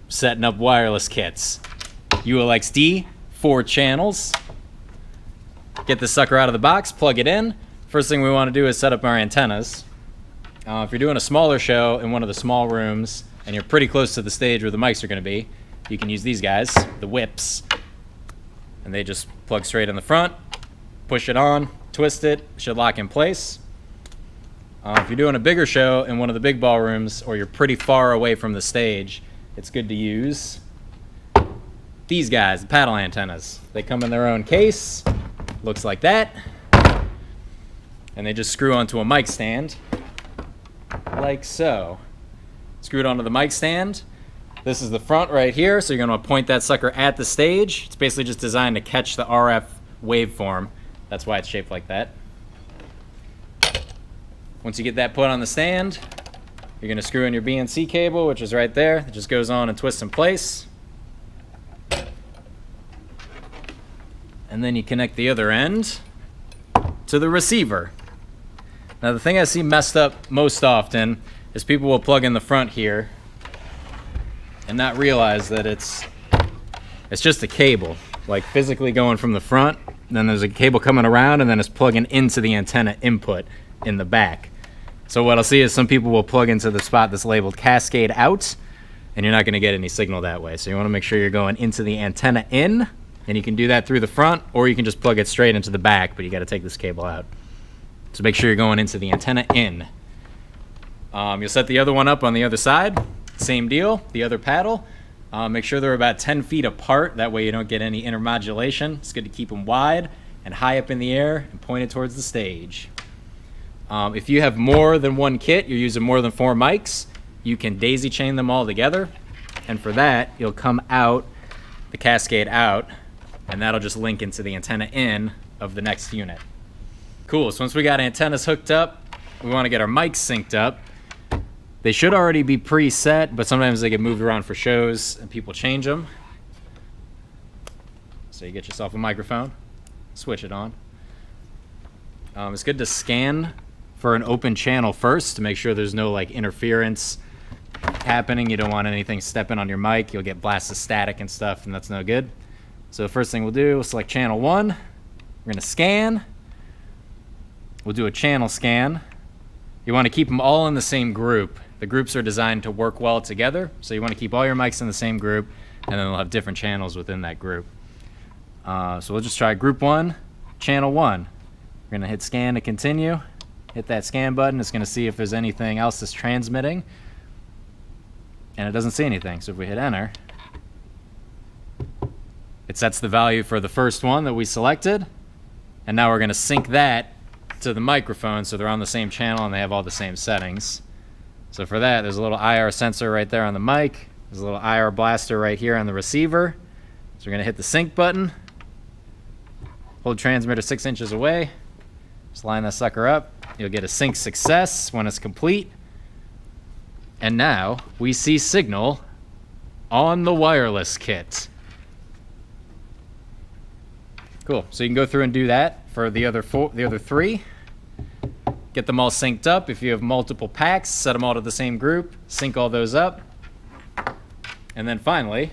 setting up wireless kits. ULX D, 4 channels. Get the sucker out of the box, plug it in. First thing we want to do is set up our antennas. If you're doing a smaller show in one of the small rooms and you're pretty close to the stage where the mics are going to be, you can use these guys, the whips. And they just plug straight in the front, push it on, twist it, should lock in place. If you're doing a bigger show in one of the big ballrooms or you're pretty far away from the stage, it's good to use these guys, the paddle antennas. They come in their own case, looks like that. And they just screw onto a mic stand, like so. Screw it onto the mic stand. This is the front right here, so you're going to point that sucker at the stage. It's basically just designed to catch the RF waveform. That's why it's shaped like that. Once you get that put on the stand, you're going to screw in your BNC cable, which is right there. It just goes on and twists in place. And then you connect the other end to the receiver. Now the thing I see messed up most often is people will plug in the front here and not realize that it's just a cable, like physically going from the front, then there's a cable coming around, and then it's plugging into the antenna input in the back. So what I'll see is some people will plug into the spot that's labeled cascade out, and you're not going to get any signal that way. So you want to make sure you're going into the antenna in, and you can do that through the front, or you can just plug it straight into the back, but you got to take this cable out. So make sure you're going into the antenna in. You'll set the other one up on the other side. Same deal, the other paddle. Make sure they're about 10 feet apart. That way you don't get any intermodulation. It's good to keep them wide and high up in the air and pointed towards the stage. If you have more than one kit, you're using more than 4 mics, you can daisy chain them all together. And for that, you'll come out, the cascade out, and that'll just link into the antenna in of the next unit. Cool, so once we got antennas hooked up, we want to get our mics synced up. They should already be preset, but sometimes they get moved around for shows and people change them. So you get yourself a microphone, switch it on. It's good to scan for an open channel first to make sure there's no like interference happening. You don't want anything stepping on your mic. You'll get blasts of static and stuff, and that's no good. So the first thing we'll do, we'll select channel 1. We're going to scan. We'll do a channel scan. You want to keep them all in the same group. The groups are designed to work well together, so you want to keep all your mics in the same group, and then they'll have different channels within that group. So we'll just try group 1, channel 1. We're going to hit scan to continue. Hit that scan button. It's going to see if there's anything else that's transmitting, and it doesn't see anything. So if we hit enter, it sets the value for the first one that we selected, and now we're going to sync that to the microphone so they're on the same channel and they have all the same settings. So for that, there's a little IR sensor right there on the mic. There's a little IR blaster right here on the receiver. So we're going to hit the sync button. Hold transmitter 6 inches away. Just line that sucker up. You'll get a sync success when it's complete. And now we see signal on the wireless kit. Cool. So you can go through and do that for the other 3. Get them all synced up. If you have multiple packs, set them all to the same group, sync all those up. And then finally,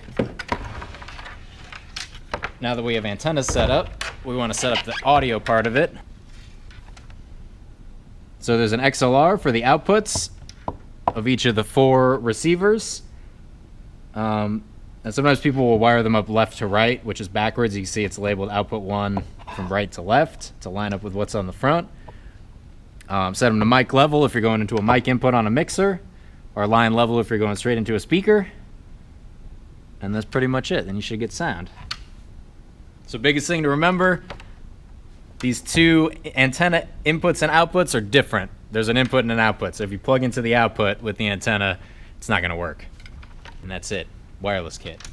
now that we have antennas set up, we want to set up the audio part of it. So there's an XLR for the outputs of each of the 4 receivers. And sometimes people will wire them up left to right, which is backwards. You can see it's labeled output 1 from right to left to line up with what's on the front. Set them to mic level if you're going into a mic input on a mixer, or line level if you're going straight into a speaker. And that's pretty much it. Then you should get sound. So biggest thing to remember, these 2 antenna inputs and outputs are different. There's an input and an output. So if you plug into the output with the antenna, it's not going to work. And that's it. Wireless kit.